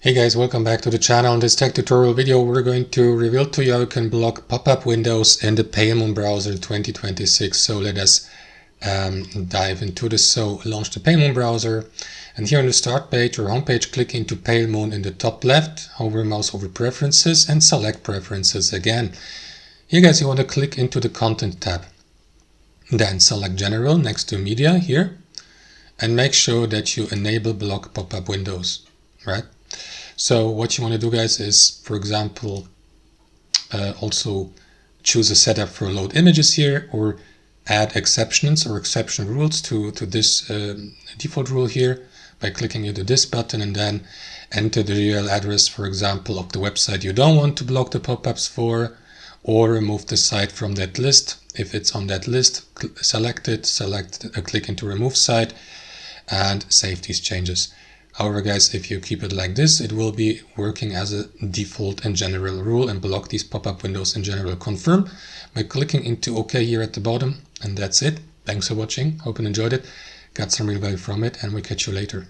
Hey guys, welcome back to the channel. In this tech tutorial video, we're going to reveal to you how you can block pop-up windows in the Pale browser 2026. So let us dive into this. So launch the Pale browser, and here on the start page or home page, click into Pale in the top left, hover mouse over Preferences and select Preferences again. Here guys, you want to click into the Content tab. Then select General next to Media here, and make sure that you enable block pop-up windows, right? So what you want to do guys is, for example, also choose a setup for load images here, or add exceptions or exception rules to this default rule here by clicking into this button, and then enter the URL address, for example, of the website you don't want to block the pop-ups for, or remove the site from that list. If it's on that list, select it, click into remove site, and save these changes. However guys, if you keep it like this, it will be working as a default and general rule and block these pop-up windows in general. Confirm by clicking into OK here at the bottom, and that's it. Thanks for watching. Hope you enjoyed it, got some real value from it, and we'll catch you later.